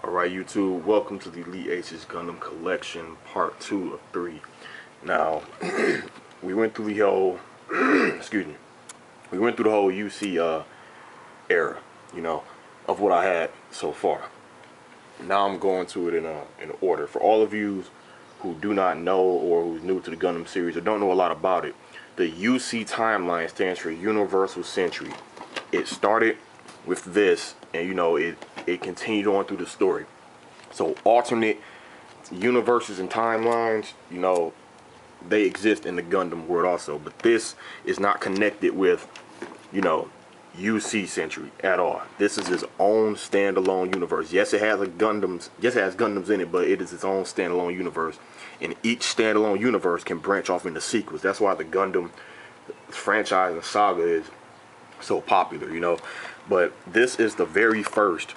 Alright YouTube, welcome to the Theeliteace Gundam Collection Part 2 of 3. Now, we went through the whole, excuse me, we went through the whole UC era, of what I had so far. Now I'm going to it in order. For all of you who do not know or who's new to the Gundam series or don't know a lot about it, the UC timeline stands for Universal Century. It started with this, and it continued on through the story. So alternate universes and timelines, they exist in the Gundam world also, but this is not connected with UC Century at all. This is its own standalone universe. Yes, it has Gundams in it, but it is its own standalone universe, and each standalone universe can branch off into sequels. That's why the Gundam franchise and saga is so popular, but this is the very first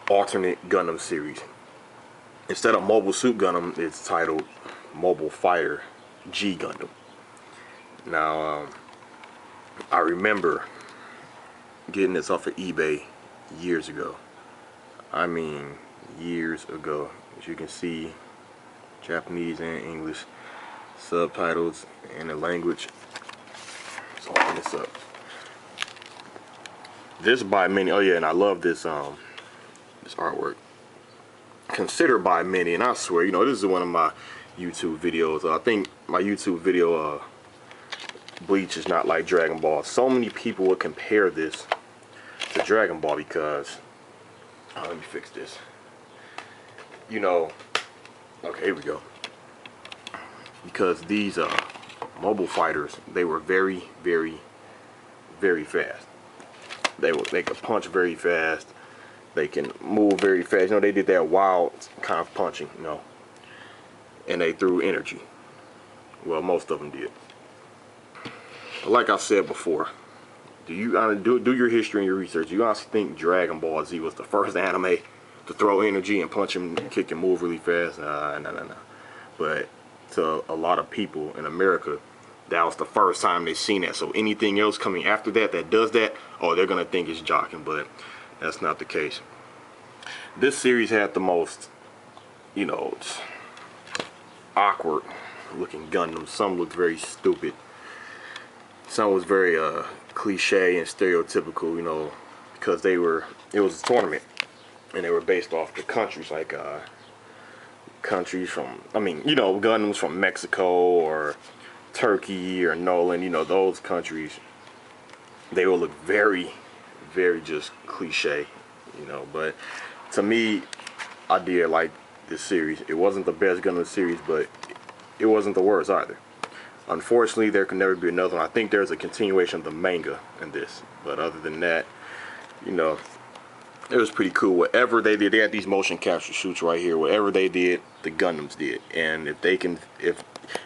alternate Gundam series. Instead of Mobile Suit Gundam, it's titled Mobile Fighter G Gundam. Now, I remember getting this off of eBay years ago. I mean, years ago. As you can see, Japanese and English subtitles in the language. So I'll open this up. This by many, oh yeah, and I love this this artwork. Considered by many, and I swear, this is one of my YouTube videos. I think my YouTube video, Bleach is not like Dragon Ball. So many people would compare this to Dragon Ball because, let me fix this. Okay, here we go. Because these mobile fighters, they were very, very, very fast. They could punch very fast. They can move very fast. They did that wild kind of punching, and they threw energy. Well, most of them did. But like I said before, do your history and your research? Do you honestly think Dragon Ball Z was the first anime to throw energy and punch and kick and move really fast? No. But to a lot of people in America, that was the first time they seen that. So anything else coming after that does that, oh, they're gonna think it's jocking, but that's not the case. This series had the most, awkward looking Gundams. Some looked very stupid. Some was very cliche and stereotypical, because it was a tournament and they were based off the countries, like countries from, Gundams from Mexico or Turkey or Nolan, those countries, they will look very, very just cliche, but to me, I did like this series. It wasn't the best Gundam series, but it wasn't the worst either. Unfortunately, there can never be another one. I think there's a continuation of the manga in this, but other than that, it was pretty cool. Whatever they did, they had these motion capture shoots right here. Whatever they did, the Gundams did, and if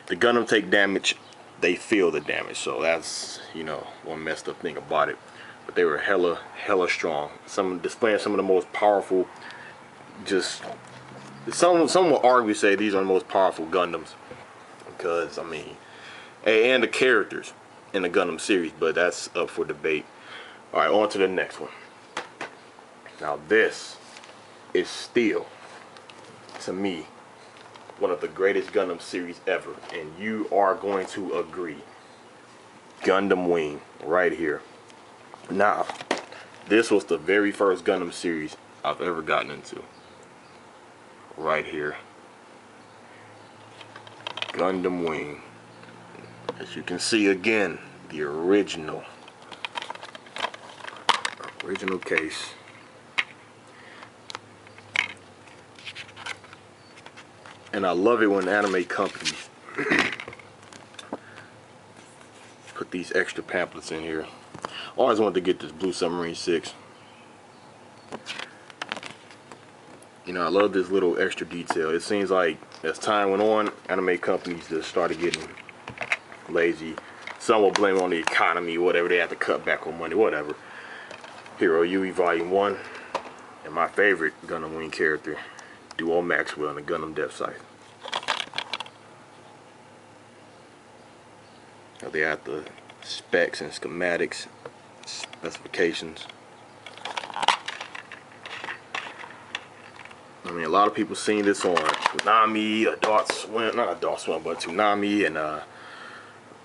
the Gundam take damage, they feel the damage. So that's one messed up thing about it. But they were hella strong. Displaying some of the most powerful. Some will argue say these are the most powerful Gundams, because and the characters in the Gundam series. But that's up for debate. All right, on to the next one. Now this is still, to me, one of the greatest Gundam series ever, and you are going to agree. Gundam Wing, right here. Now, this was the very first Gundam series I've ever gotten into. Right here. Gundam Wing. As you can see again, the original case. And I love it when anime companies put these extra pamphlets in here. I always wanted to get this Blue Submarine 6. I love this little extra detail. It seems like as time went on, anime companies just started getting lazy. Some will blame it on the economy, whatever. They have to cut back on money, whatever. Hero UE Volume 1. And my favorite Gundam Wing character, Duo Maxwell in the Gundam Depth Scythe. Now they have the specs and schematics, specifications. I mean, a lot of people seen this on Toonami, Adult Swim, not Adult Swim, but Toonami, and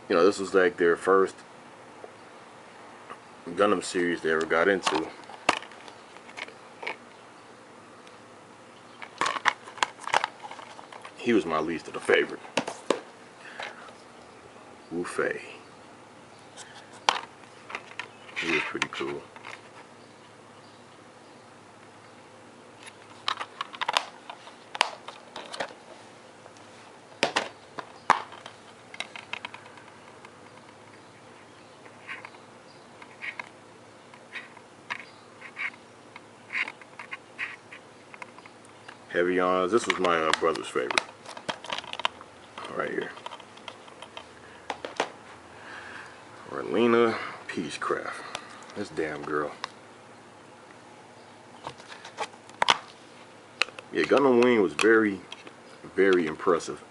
you know, this was like their first Gundam series they ever got into. He was my least of the favorite. Wu Fei. He was pretty cool. Heavy Arms. This was my brother's favorite. Right here. Orlina Peacecraft. This damn girl. Yeah, Gundam Wing was very, very impressive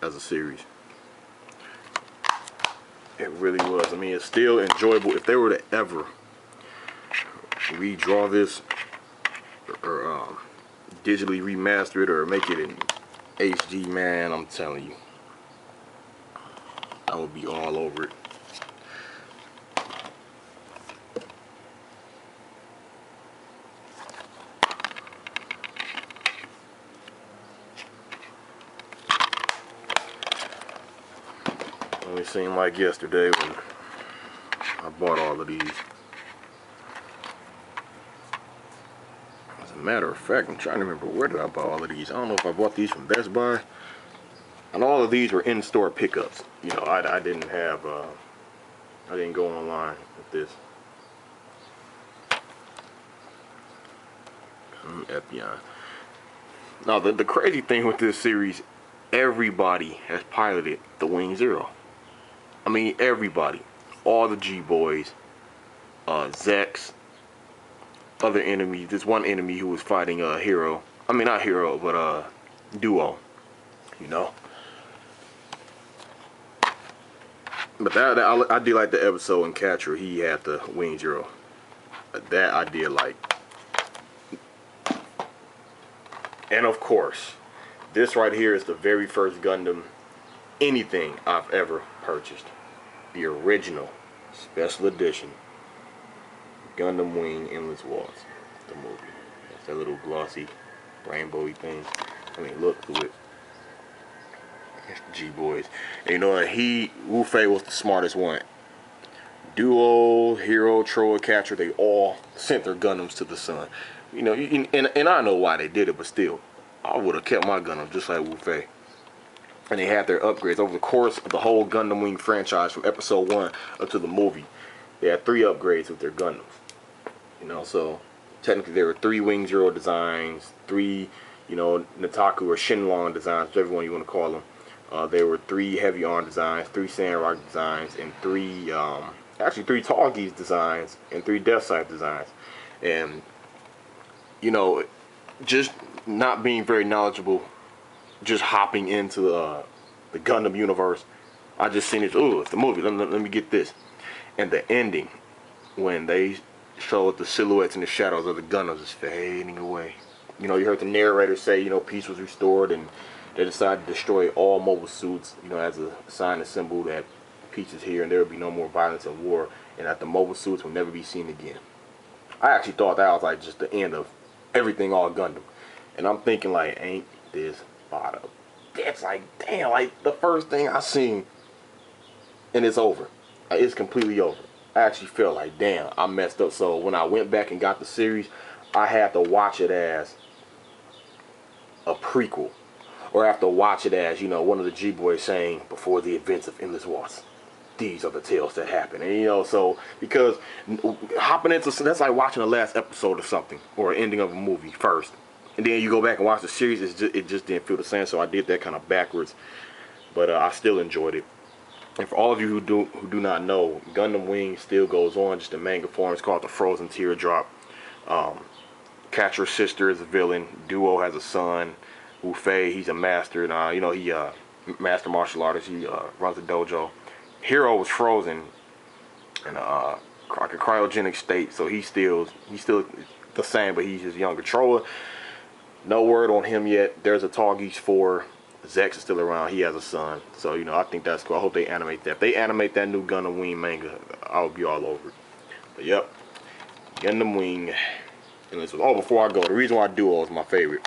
as a series. It really was. I mean, it's still enjoyable. If they were to ever redraw this or digitally remaster it or make it in HD, man, I'm telling you, I would be all over it. Only seemed like yesterday when I bought all of these. As a matter of fact, I'm trying to remember, where did I buy all of these? I don't know if I bought these from Best Buy. And all of these were in-store pickups. You know, I didn't have, I didn't go online with this. Epion. Now, the crazy thing with this series, everybody has piloted the Wing Zero. I mean, everybody. All the G-Boys, Zex, other enemies. This one enemy who was fighting Hero. I mean, not Hero, but Duo. You know? But that I did like the episode in Catcher. He had the Wing Zero. That I did like. And of course, this right here is the very first Gundam anything I've ever purchased. The original special edition Gundam Wing Endless Waltz, the movie. That's that little glossy rainbowy thing. I mean, look through it. G-Boys. And you know what? Wu Fei was the smartest one. Duo, Hero, Troa, Catcher, they all sent their Gundams to the sun. You know, and I know why they did it, but still, I would have kept my Gundam just like Wu Fei. And they had their upgrades over the course of the whole Gundam Wing franchise from episode 1 up to the movie. They had 3 upgrades with their Gundams. You know, so technically there were 3 Wing Zero designs, 3, you know, Nataku or Shenlong designs, whichever one you want to call them. There were 3 Heavy Arm designs, 3 Sandrock designs, and 3, actually 3 Tallgeese designs, and 3 Death Scythe designs. And, you know, just not being very knowledgeable, just hopping into the Gundam universe, I just seen it, oh, it's the movie, let me get this. And the ending, when they showed the silhouettes and the shadows of the Gundams is fading away. You know, you heard the narrator say, you know, peace was restored, and they decided to destroy all mobile suits, you know, as a sign and symbol that peace is here and there will be no more violence and war, and that the mobile suits will never be seen again. I actually thought that was like just the end of everything all Gundam. And I'm thinking like, ain't this bottom? That's like, damn, like the first thing I seen, and it's over. It's completely over. I actually felt like, damn, I messed up. So when I went back and got the series, I had to watch it as a prequel. Or I have to watch it as, you know, one of the G-Boys saying, before the events of Endless Waltz, these are the tales that happen. And, you know, so, because hopping into, that's like watching the last episode of something, or an ending of a movie first. And then you go back and watch the series, it just didn't feel the same, so I did that kind of backwards. But I still enjoyed it. And for all of you who do not know, Gundam Wing still goes on, just in manga form. It's called The Frozen Teardrop. Catcher's sister is a villain. Duo has a son. Wu Fei, he's a master, and you know, he master martial artist. He runs a dojo. Hero was frozen in a cryogenic state, so he's still the same, but he's just younger. Troa, No word on him yet. There's a Theeliteace 4. Zex is still around. He has a son. So, you know, I think that's cool. I hope they animate that. If they animate that new Gundam Wing manga, I'll be all over it. But, yep. Gundam Wing. And this was, oh, before I go, the reason why Duo is my favorite.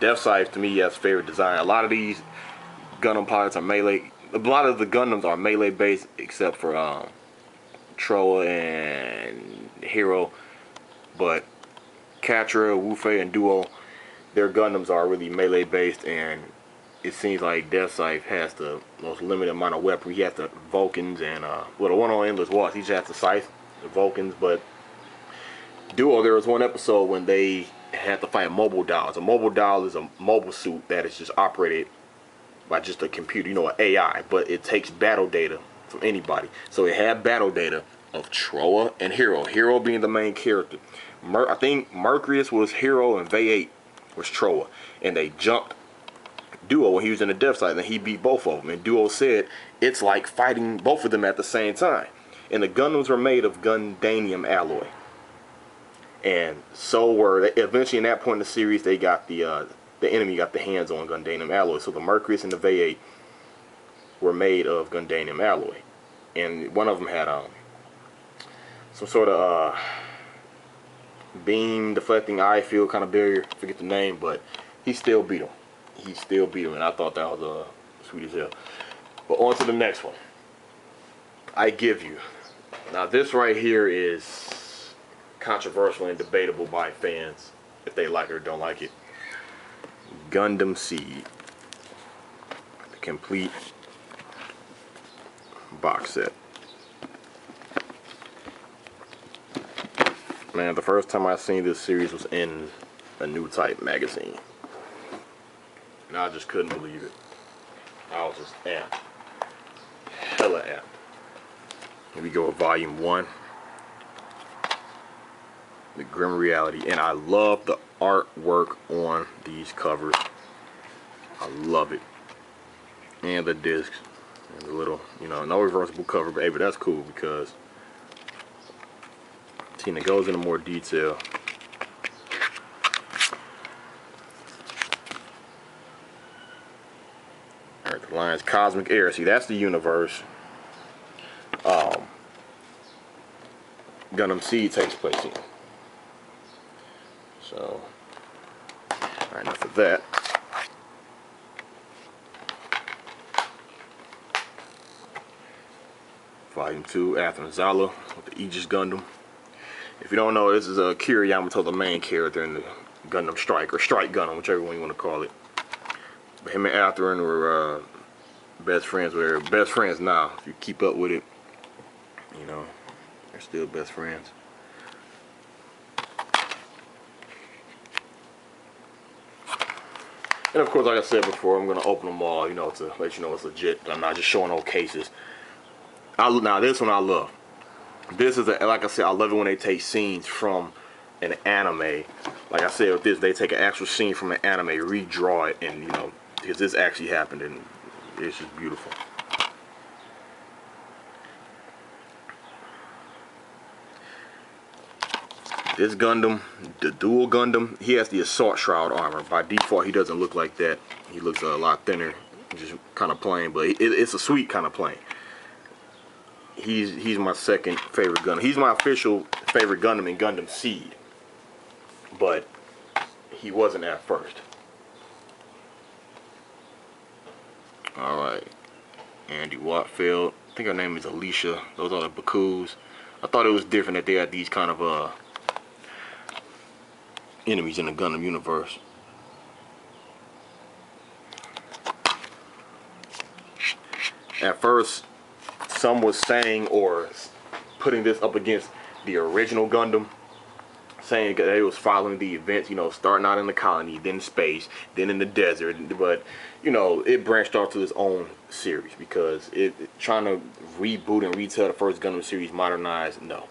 Theeliteace, to me, has favorite design. A lot of these Gundam pilots are melee. A lot of the Gundams are melee based, except for Troa and Hero. But Catra, Wufei, and Duo, their Gundams are really melee based, and it seems like Theeliteace has the most limited amount of weapons. He has the Vulcans and well, the one on Endless Waltz, he just has the Scythe, the Vulcans. But Duo, there was one episode when they had to fight mobile dolls. A mobile doll is a mobile suit that is just operated by just a computer, you know, an AI, but it takes battle data from anybody. So it had battle data of Troa and Hero. Hero being the main character. I think Mercurius was Hero and V8 was Troa. And they jumped Duo when he was in the Theeliteace, and he beat both of them. And Duo said it's like fighting both of them at the same time. And the Gundams were made of Gundanium alloy. And so were they, eventually in that point in the series, they got the enemy got the hands on Gundanium alloy. So the Mercurius and the V8 were made of Gundanium alloy. And one of them had some sort of beam deflecting eye field kind of barrier. I forget the name, but he still beat him. He still beat him, and I thought that was sweet as hell. But on to the next one. I give you. Now this right here is controversial and debatable by fans if they like it or don't like it. Gundam Seed, the complete box set. Man, the first time I seen this series was in a New Type magazine, and I just couldn't believe it. I was just amped, hella amped. Here we go with Volume 1, The Grim Reality, and I love the artwork on these covers. I love it, and the discs, and the little, you know, no reversible cover, but hey, but that's cool because Tina goes into more detail. Alright, the line's Cosmic Air. See, that's the universe Gundam Seed takes place in. So, alright, enough of that. Volume 2, Athens Zala with the Aegis Gundam. If you don't know, this is Kira Yamato, the main character in the Gundam Strike, or Strike Gundam, whichever one you want to call it. But him and Atherin were best friends. They're best friends now. If you keep up with it, you know, they're still best friends. And of course, like I said before, I'm going to open them all, you know, to let you know it's legit. I'm not just showing old cases. Now, this one I love. This is, like I said, I love it when they take scenes from an anime. Like I said with this, they take an actual scene from an anime, redraw it, and, you know, because this actually happened, and it's just beautiful. This Gundam, the dual Gundam, he has the Assault Shroud armor. By default, he doesn't look like that. He looks a lot thinner, just kind of plain, but it's a sweet kind of plain. He's my second favorite Gundam. He's my official favorite Gundam in Gundam Seed, but he wasn't at first. Alright, Andy Watfield. I think her name is Alicia. Those are the Bakus. I thought it was different that they had these kind of enemies in the Gundam universe. At first, some was saying or putting this up against the original Gundam, saying that they was following the events, you know, starting out in the colony, then space, then in the desert. But, you know, it branched off to its own series because it trying to reboot and retell the first Gundam series modernized. No.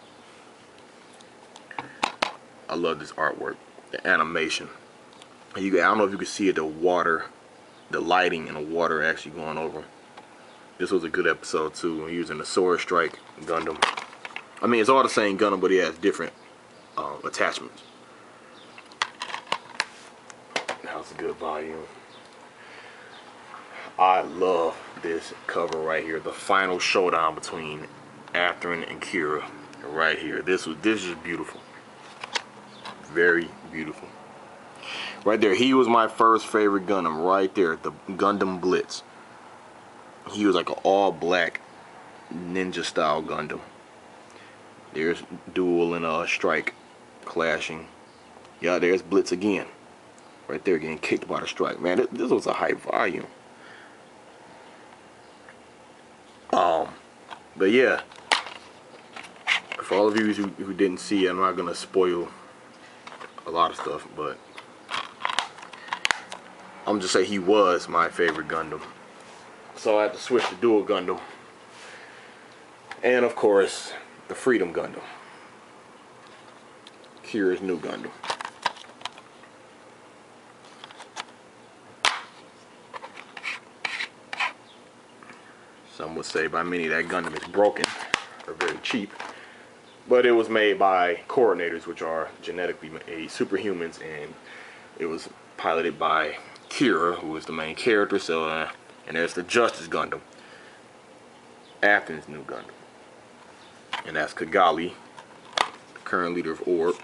I love this artwork, the animation. I don't know if you can see it, the water, the lighting and the water actually going over. This was a good episode too. He was in the Sword Strike Gundam. I mean, it's all the same Gundam, but he has different attachments. was a good volume. I love this cover right here. The final showdown between Athrun and Kira. Right here. This is beautiful. Very beautiful. Right there. He was my first favorite Gundam. Right there. The Gundam Blitz. He was like an all-black ninja style Gundam. There's Duel and Strike clashing. Yeah, there's Blitz again. Right there, getting kicked by the Strike. Man, this was a high volume. But yeah, for all of you who didn't see it, I'm not gonna spoil a lot of stuff, but I'm just say he was my favorite Gundam. So I had to switch to Dual Gundam, and of course the Freedom Gundam, Kira's new Gundam. Some would say by many that Gundam is broken or very cheap, but it was made by coordinators, which are genetically made superhumans, and it was piloted by Kira, who is the main character. So, and there's the Justice Gundam, Athrun's new Gundam, and that's Kigali, the current leader of Orb.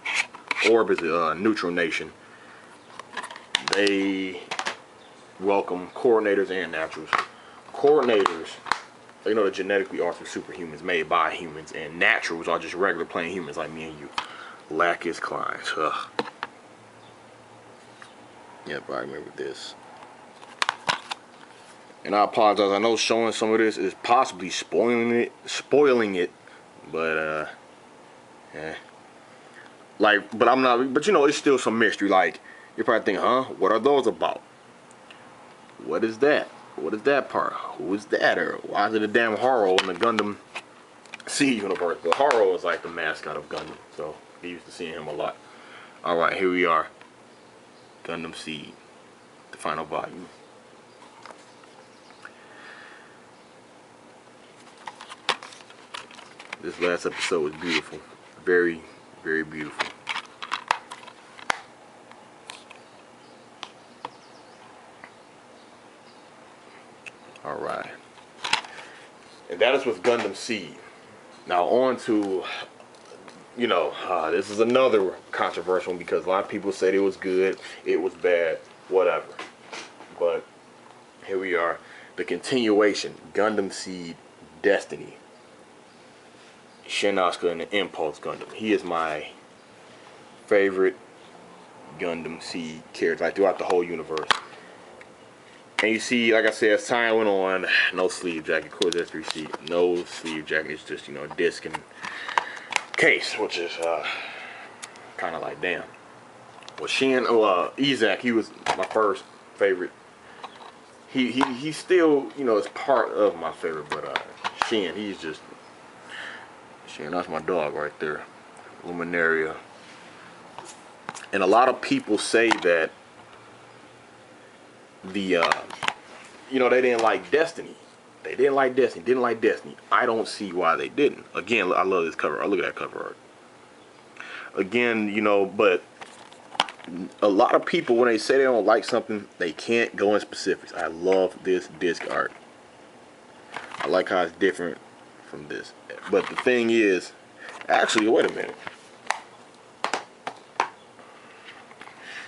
Orb is a neutral nation. They welcome coordinators and naturals. Coordinators, you know, the genetically altered superhumans made by humans, and naturals are just regular plain humans like me and you. Lacus Kleins. Ugh. Yep, I remember this. And I apologize. I know showing some of this is possibly spoiling it, but like, but I'm not. But you know, it's still some mystery. Like, you're probably thinking, huh? What are those about? What is that? What is that part? Who is that? Or why is it a damn Haro in the Gundam Seed universe? But Haro is like the mascot of Gundam, so we used to seeing him a lot. Alright, here we are. Gundam Seed, the final volume. This last episode was beautiful. Very, very beautiful. Alright. And that is with Gundam Seed. Now on to, you know, this is another controversial one because a lot of people said it was good, it was bad, whatever. But here we are. The continuation, Gundam Seed Destiny. Shin Asuka and the Impulse Gundam. He is my favorite Gundam Seed character, like, throughout the whole universe. And you see, like I said, as time went on, no sleeve jacket. Of course, that's 3C. No sleeve jacket. It's just, you know, disc and case, which is kind of like, damn. Well, Isaac, he was my first favorite. He still, you know, is part of my favorite, but Shin, he's just Shin. That's my dog right there, Luminaria. And a lot of people say that the you know, they didn't like Destiny. They didn't like Destiny. Didn't like Destiny. I don't see why they didn't. Again, I love this cover art. Look at that cover art. Again, you know, but a lot of people, when they say they don't like something, they can't go in specifics. I love this disc art. I like how it's different from this. But the thing is, actually, wait a minute.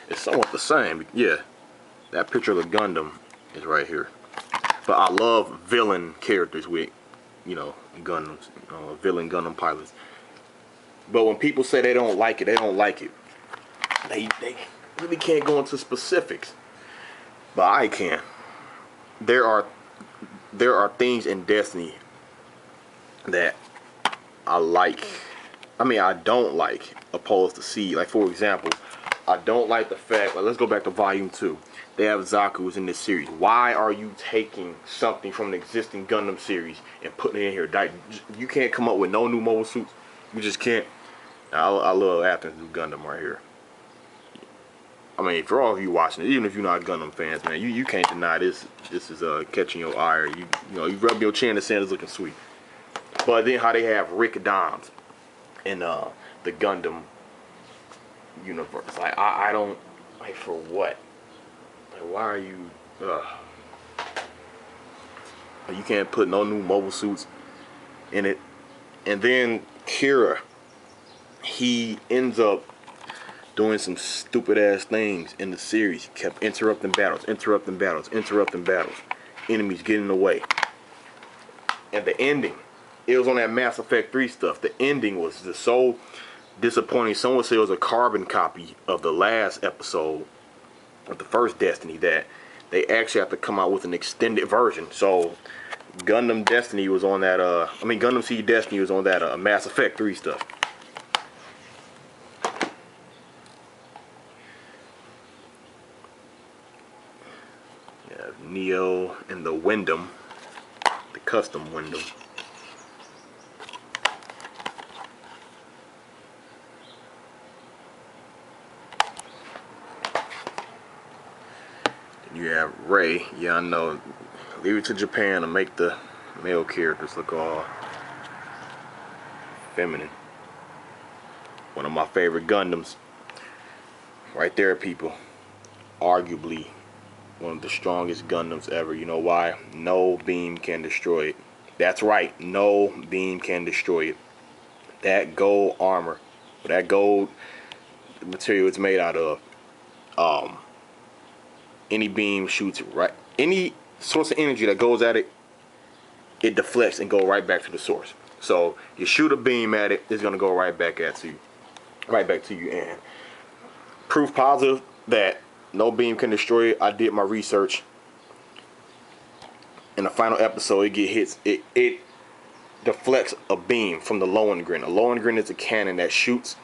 It's somewhat the same. Yeah, that picture of the Gundam is right here. But I love villain characters with, you know, Gundams, villain Gundam pilots. But when people say they don't like it, they don't like it. They really can't go into specifics. But I can. There are things in Destiny that I like. I mean, I don't like, opposed to Seed. Like, for example, I don't like the fact, let's go back to Volume 2. They have Zaku's in this series. Why are you taking something from the existing Gundam series and putting it in here? You can't come up with no new mobile suits. You just can't. I love Athrun's new Gundam right here. I mean, for all of you watching it, even if you're not Gundam fans, man, you can't deny this. This is catching your eye. Or you know, you rub your chin and saying it's looking sweet. But then how they have Rick Doms in the Gundam universe. Like, I don't, like, for what? Like, why are you? You can't put no new mobile suits in it. And then Kira, he ends up doing some stupid ass things in the series. He kept interrupting battles. Enemies getting in the way. And the ending, it was on that Mass Effect 3 stuff. The ending was just so disappointing. Someone said it was a carbon copy of the last episode of the first Destiny, that they actually have to come out with an extended version. So Gundam Destiny was on that Gundam Seed Destiny was on that Mass Effect 3 stuff. Yeah, Neo and the Wyndham, the custom Wyndham. You have Ray. Yeah, I know. Leave it to Japan to make the male characters look all feminine. One of my favorite Gundams. Right there, people. Arguably one of the strongest Gundams ever. You know why? No beam can destroy it. That's right. No beam can destroy it. That gold armor, that gold material it's made out of, any beam shoots right. Any source of energy that goes at it, it deflects and go right back to the source. So you shoot a beam at it, it's gonna go right back at you, And proof positive that no beam can destroy it. I did my research. In the final episode, it deflects a beam from the Lohengrin. A Lohengrin is a cannon that shoots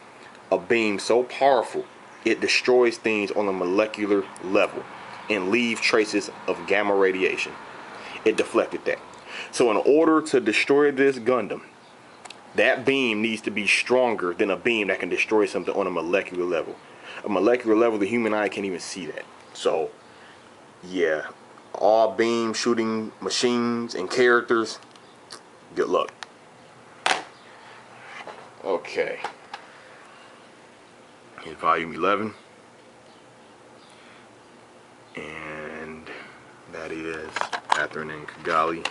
a beam so powerful it destroys things on a molecular level and leave traces of gamma radiation. It deflected that. So in order to destroy this Gundam, that beam needs to be stronger than a beam that can destroy something on a molecular level. A molecular level, the human eye can't even see that. So, yeah, all beam shooting machines and characters, good luck. Okay. Here's volume 11. And that is Catherine and Kigali.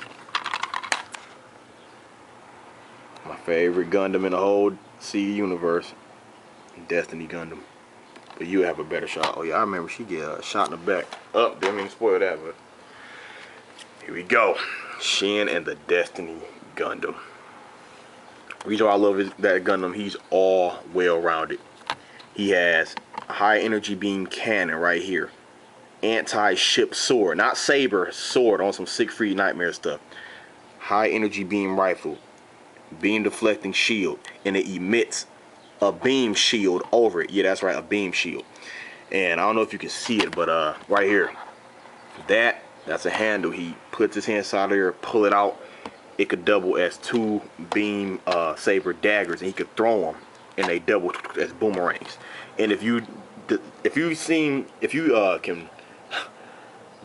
My favorite Gundam in the whole C universe. Destiny Gundam. But you have a better shot. Oh yeah, I remember she get a shot in the back. Oh, didn't mean to spoil that, but here we go. Shin and the Destiny Gundam. The reason why I love that Gundam, he's all well-rounded. He has a high energy beam cannon right here. Anti-ship sword, not saber, sword on some Siegfried Nightmare stuff. High energy beam rifle, beam deflecting shield, and it emits a beam shield over it. Yeah, that's right, a beam shield. And I don't know if you can see it, but right here, that's a handle. He puts his hand inside there, pull it out. It could double as two beam saber daggers, and he could throw them, and they double as boomerangs. And if you can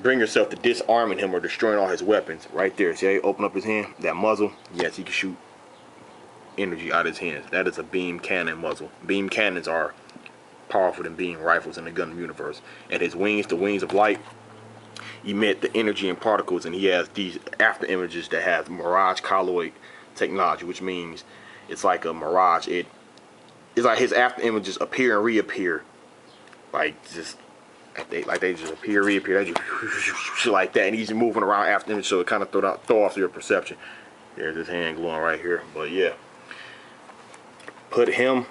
bring yourself to disarming him or destroying all his weapons, right there. See how he open up his hand? That muzzle, yes, he can shoot energy out of his hands. That is a beam cannon muzzle. Beam cannons are powerful than beam rifles in the Gundam universe. And his wings, the wings of light, emit the energy and particles, and he has these after images that have mirage colloid technology, which means it's like a mirage. It's like his after images appear and reappear, like they just appear, reappear, they just like that, and he's moving around after image, so it kind of throw off your perception. There's his hand glowing right here, but yeah, put him,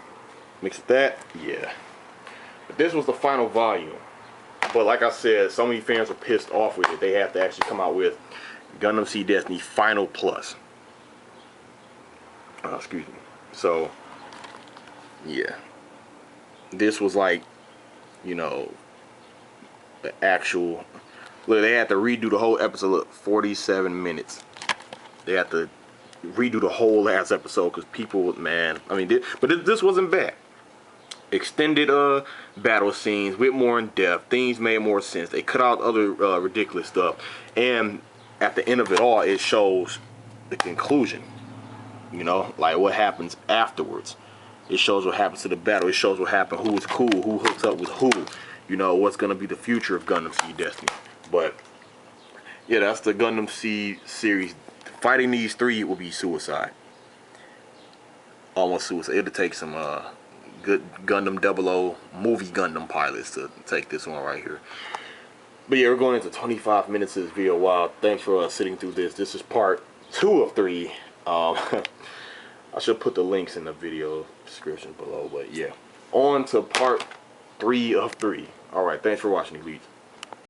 mix with that, yeah. But this was the final volume. But like I said, so many fans are pissed off with it. They have to actually come out with Gundam Seed Destiny Final Plus. Excuse me. So, yeah. This was like, you know, the actual... Look, they had to redo the whole episode. Look, 47 minutes. They had to redo the whole last episode because people, man... I mean, this wasn't bad. Extended battle scenes with more in depth. Things made more sense. They cut out other ridiculous stuff, and at the end of it all, it shows the conclusion. You know, like what happens afterwards. It shows what happens to the battle. It shows what happened. Who is cool? Who hooks up with who? you know, what's gonna be the future of Gundam Seed Destiny. But yeah, that's the Gundam Seed series. Fighting these three will be suicide. Almost suicide. It'll take some good Gundam 00 movie Gundam pilots to take this one right here. But yeah, we're going into 25 minutes of this video. Wow, thanks for sitting through this. This is part 2 of 3. I should put the links in the video description below. But yeah, on to part 3 of 3. Alright, thanks for watching, Theeliteace.